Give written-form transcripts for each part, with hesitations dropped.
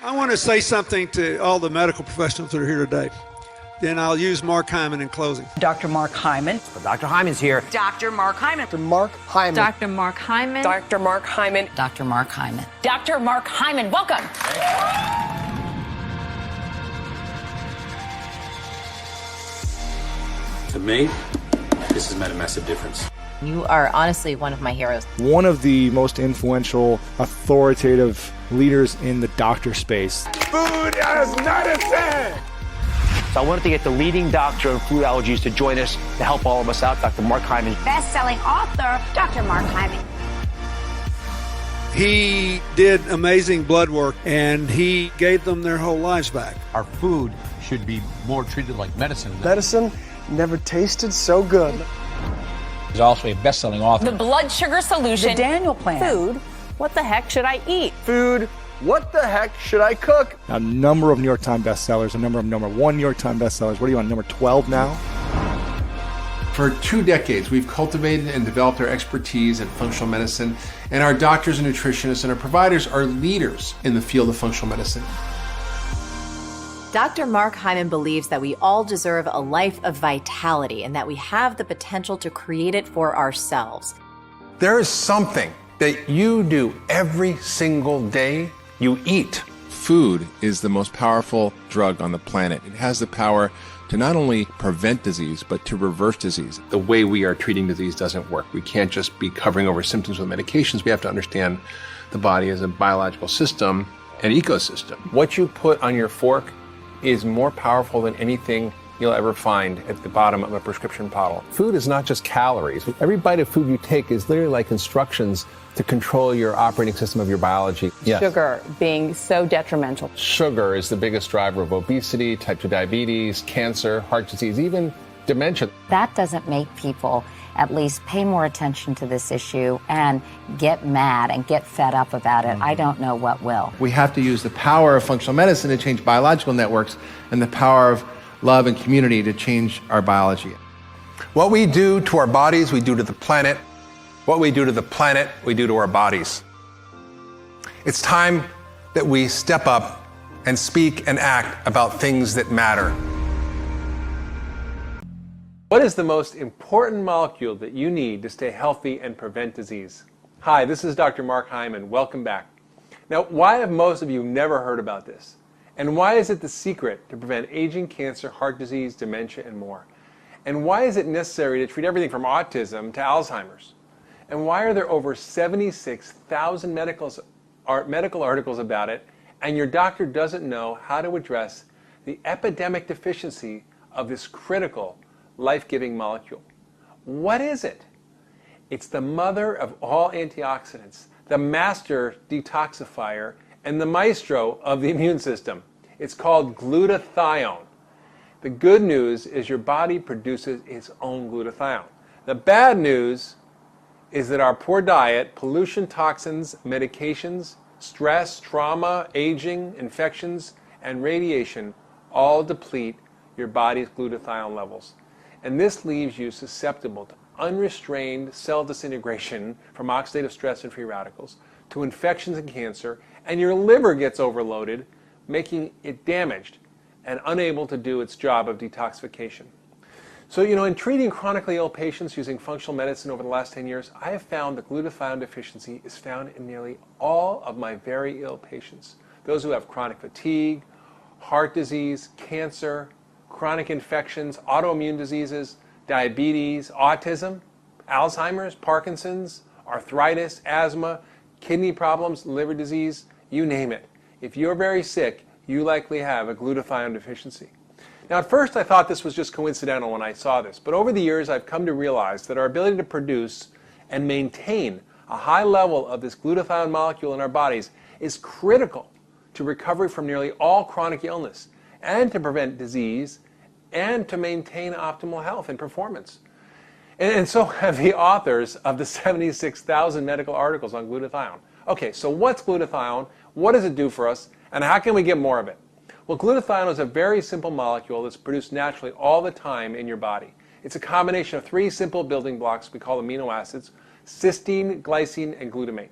I want to say something to all the medical professionals that are here today. Then I'll use Mark Hyman in closing. Dr. Mark Hyman. Dr. Hyman's here. Dr. Mark Hyman. Dr. Mark Hyman. Dr. Mark Hyman. Dr. Mark Hyman. Dr. Mark Hyman. Dr. Mark Hyman, welcome. To me, this has made a massive difference. You are honestly one of my heroes. One of the most influential, authoritative leaders in the doctor space. Food as medicine! So I wanted to get the leading doctor of food allergies to join us to help all of us out, Dr. Mark Hyman. Best-selling author, Dr. Mark Hyman. He did amazing blood work, and he gave them their whole lives back. Our food should be more treated like medicine. Medicine never tasted so good. He's also a best-selling author. The blood sugar solution. The Daniel Plan. Food. What the heck should I eat? Food. What the heck should I cook? A number of New York Times bestsellers, a number of number one New York Times bestsellers. What are you on, number 12 now? For 2 decades, we've cultivated and developed our expertise in functional medicine, and our doctors and nutritionists and our providers are leaders in the field of functional medicine. Dr. Mark Hyman believes that we all deserve a life of vitality and that we have the potential to create it for ourselves. There is something that you do every single day. You eat. Food is the most powerful drug on the planet. It has the power to not only prevent disease, but to reverse disease. The way we are treating disease doesn't work. We can't just be covering over symptoms with medications. We have to understand the body as a biological system, an ecosystem. What you put on your fork is more powerful than anything you'll ever find at the bottom of a prescription bottle. Food is not just calories. Every bite of food you take is literally like instructions to control your operating system of your biology. Yes. Sugar being so detrimental. Sugar is the biggest driver of obesity, type 2 diabetes, cancer, heart disease, even dementia. That doesn't make people at least pay more attention to this issue and get mad and get fed up about it. I don't know what will. We have to use the power of functional medicine to change biological networks and the power of love and community to change our biology. What we do to our bodies, we do to the planet. What we do to the planet, we do to our bodies. It's time that we step up and speak and act about things that matter. What is the most important molecule that you need to stay healthy and prevent disease? Hi, this is Dr. Mark Hyman. Welcome back. Now, why have most of you never heard about this? And why is it the secret to prevent aging, cancer, heart disease, dementia, and more? And why is it necessary to treat everything from autism to Alzheimer's? And why are there over 76,000 medical articles about it, and your doctor doesn't know how to address the epidemic deficiency of this critical, life-giving molecule? What is it? It's the mother of all antioxidants, the master detoxifier, and the maestro of the immune system. It's called glutathione. The good news is your body produces its own glutathione. The bad news is that our poor diet, pollution, toxins, medications, stress, trauma, aging, infections, and radiation all deplete your body's glutathione levels. And this leaves you susceptible to unrestrained cell disintegration from oxidative stress and free radicals, to infections and cancer, and your liver gets overloaded, making it damaged and unable to do its job of detoxification. So, in treating chronically ill patients using functional medicine over the last 10 years, I have found that glutathione deficiency is found in nearly all of my very ill patients. Those who have chronic fatigue, heart disease, cancer, chronic infections, autoimmune diseases, diabetes, autism, Alzheimer's, Parkinson's, arthritis, asthma, kidney problems, liver disease, you name it. If you're very sick, you likely have a glutathione deficiency. Now, at first I thought this was just coincidental when I saw this, but over the years I've come to realize that our ability to produce and maintain a high level of this glutathione molecule in our bodies is critical to recovery from nearly all chronic illness and to prevent disease and to maintain optimal health and performance. And so have the authors of the 76,000 medical articles on glutathione. Okay, so what's glutathione? What does it do for us? And how can we get more of it? Well, glutathione is a very simple molecule that's produced naturally all the time in your body. It's a combination of 3 simple building blocks we call amino acids: cysteine, glycine, and glutamate.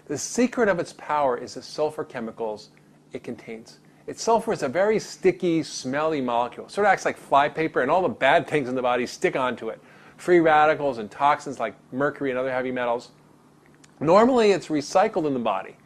The secret of its power is the sulfur chemicals it contains. Sulfur is a very sticky, smelly molecule. It sort of acts like flypaper, and all the bad things in the body stick onto it. Free radicals and toxins like mercury and other heavy metals. Normally, it's recycled in the body,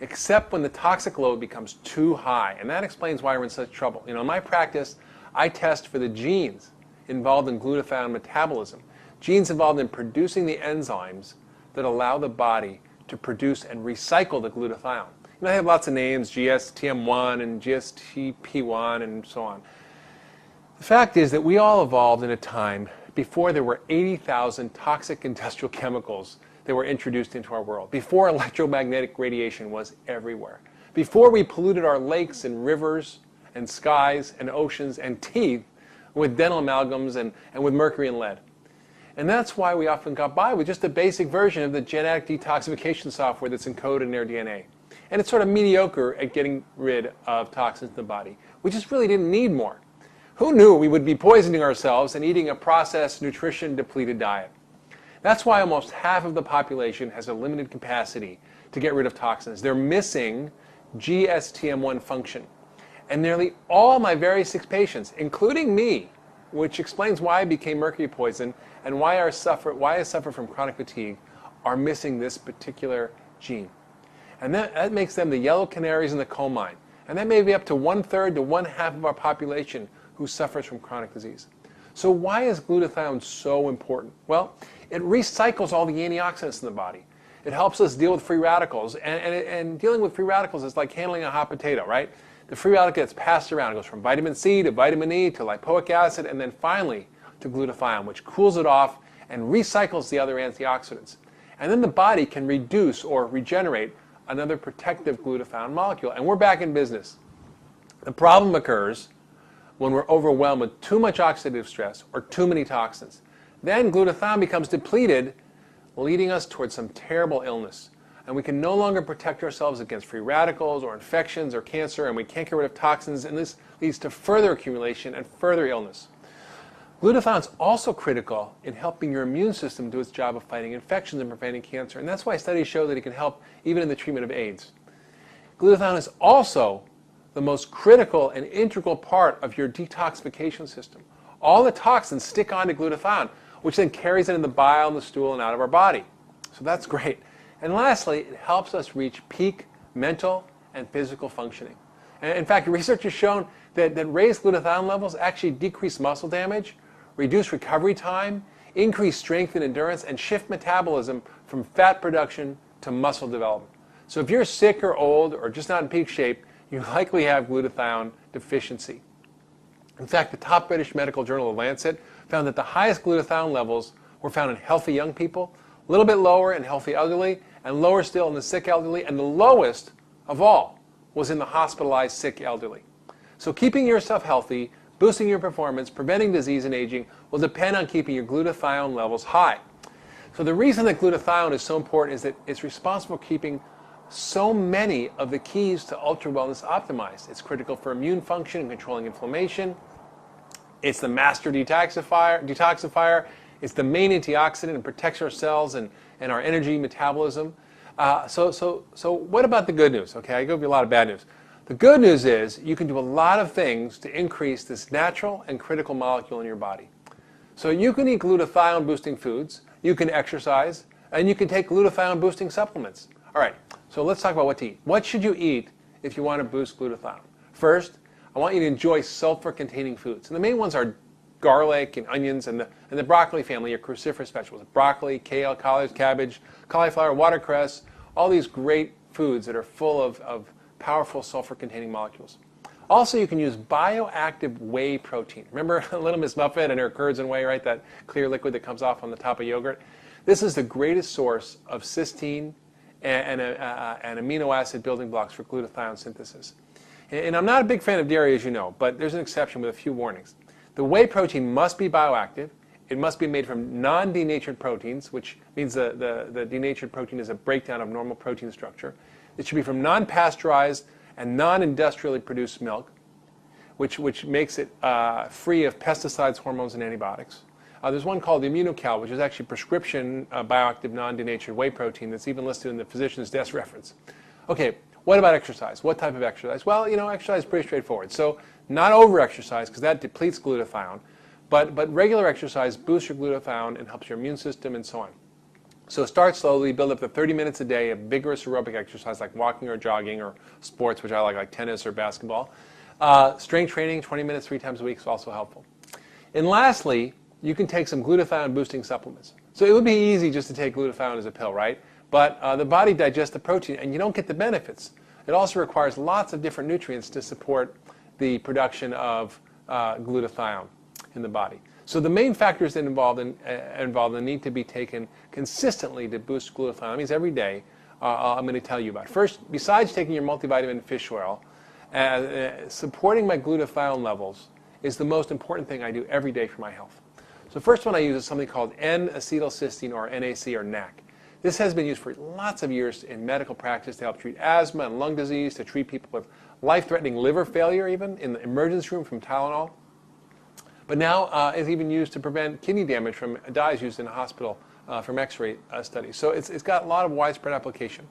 except when the toxic load becomes too high, and that explains why we're in such trouble. In my practice, I test for the genes involved in glutathione metabolism, genes involved in producing the enzymes that allow the body to produce and recycle the glutathione. They have lots of names, GSTM1 and GSTP1 and so on. The fact is that we all evolved in a time before there were 80,000 toxic industrial chemicals that were introduced into our world, before electromagnetic radiation was everywhere, before we polluted our lakes and rivers and skies and oceans and teeth with dental amalgams and with mercury and lead. And that's why we often got by with just a basic version of the genetic detoxification software that's encoded in their DNA. And it's sort of mediocre at getting rid of toxins in the body. We just really didn't need more. Who knew we would be poisoning ourselves and eating a processed, nutrition-depleted diet? That's why almost half of the population has a limited capacity to get rid of toxins. They're missing GSTM1 function. And nearly all my very sick patients, including me, which explains why I became mercury poisoned and why I suffer from chronic fatigue, are missing this particular gene. And that makes them the yellow canaries in the coal mine. And that may be up to 1/3 to 1/2 of our population who suffers from chronic disease. So why is glutathione so important? Well, it recycles all the antioxidants in the body. It helps us deal with free radicals. And dealing with free radicals is like handling a hot potato, right? The free radical gets passed around. It goes from vitamin C to vitamin E to lipoic acid and then finally to glutathione, which cools it off and recycles the other antioxidants. And then the body can reduce or regenerate another protective glutathione molecule. And we're back in business. The problem occurs when we're overwhelmed with too much oxidative stress or too many toxins. Then glutathione becomes depleted, leading us towards some terrible illness. And we can no longer protect ourselves against free radicals or infections or cancer, and we can't get rid of toxins, and this leads to further accumulation and further illness. Glutathione is also critical in helping your immune system do its job of fighting infections and preventing cancer, and that's why studies show that it can help even in the treatment of AIDS. Glutathione is also the most critical and integral part of your detoxification system. All the toxins stick onto glutathione, which then carries it in the bile and the stool and out of our body. So that's great. And lastly, it helps us reach peak mental and physical functioning. And in fact, research has shown that raised glutathione levels actually decrease muscle damage, reduce recovery time, increase strength and endurance, and shift metabolism from fat production to muscle development. So if you're sick or old or just not in peak shape, you likely have glutathione deficiency. In fact, the top British medical journal, The Lancet, found that the highest glutathione levels were found in healthy young people, a little bit lower in healthy elderly, and lower still in the sick elderly, and the lowest of all was in the hospitalized sick elderly. So keeping yourself healthy, boosting your performance, preventing disease and aging will depend on keeping your glutathione levels high. So the reason that glutathione is so important is that it's responsible for keeping so many of the keys to ultra wellness optimized. It's critical for immune function and controlling inflammation. It's the master detoxifier. It's the main antioxidant and protects our cells and our energy metabolism. So what about the good news? Okay, I give you a lot of bad news. The good news is you can do a lot of things to increase this natural and critical molecule in your body. So you can eat glutathione boosting foods, you can exercise, and you can take glutathione boosting supplements. All right, so let's talk about what to eat. What should you eat if you want to boost glutathione? First, I want you to enjoy sulfur-containing foods. And the main ones are garlic and onions and the broccoli family, your cruciferous vegetables. Broccoli, kale, collards, cabbage, cauliflower, watercress, all these great foods that are full of powerful sulfur-containing molecules. Also, you can use bioactive whey protein. Remember Little Miss Muffet and her curds and whey, right? That clear liquid that comes off on the top of yogurt. This is the greatest source of cysteine and amino acid building blocks for glutathione synthesis. And I'm not a big fan of dairy, as you know, but there's an exception with a few warnings. The whey protein must be bioactive. It must be made from non-denatured proteins, which means the denatured protein is a breakdown of normal protein structure. It should be from non-pasteurized and non-industrially produced milk, which makes it free of pesticides, hormones, and antibiotics. There's one called the Immunocal, which is actually prescription bioactive non-denatured whey protein that's even listed in the physician's desk reference. Okay, What about exercise? What type of exercise? Well, exercise is pretty straightforward. So not over-exercise, because that depletes glutathione, but regular exercise boosts your glutathione and helps your immune system and so on. So start slowly, build up to 30 minutes a day of vigorous aerobic exercise like walking or jogging or sports, which I like tennis or basketball. Strength training, 20 minutes 3 times a week is also helpful. And lastly, you can take some glutathione boosting supplements. So it would be easy just to take glutathione as a pill, right? But the body digests the protein and you don't get the benefits. It also requires lots of different nutrients to support the production of glutathione in the body. So the main factors that involved and need to be taken consistently to boost glutathione, that means every day, I'm going to tell you about. First, besides taking your multivitamin fish oil, supporting my glutathione levels is the most important thing I do every day for my health. So first one I use is something called N-acetylcysteine, or NAC, or NAC. This has been used for lots of years in medical practice to help treat asthma and lung disease, to treat people with life-threatening liver failure, even in the emergency room from Tylenol. But now it's even used to prevent kidney damage from dyes used in a hospital from X-ray studies. So it's got a lot of widespread application.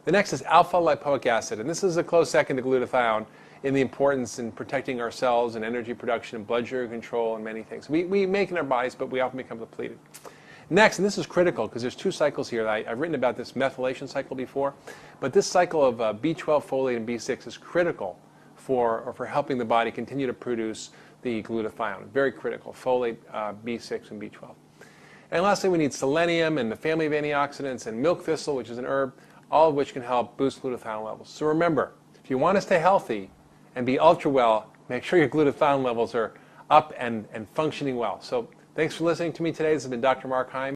The next is alpha-lipoic acid, and this is a close second to glutathione in the importance in protecting our cells and energy production and blood sugar control and many things. We make in our bodies, but we often become depleted. Next, and this is critical because there's 2 cycles here. I've written about this methylation cycle before, but this cycle of B12, folate, and B6 is critical for helping the body continue to produce the glutathione. Very critical, folate, B6, and B12. And lastly, we need selenium and the family of antioxidants and milk thistle, which is an herb, all of which can help boost glutathione levels. So remember, if you want to stay healthy and be ultra well, make sure your glutathione levels are up and functioning well. So thanks for listening to me today. This has been Dr. Mark Hyman.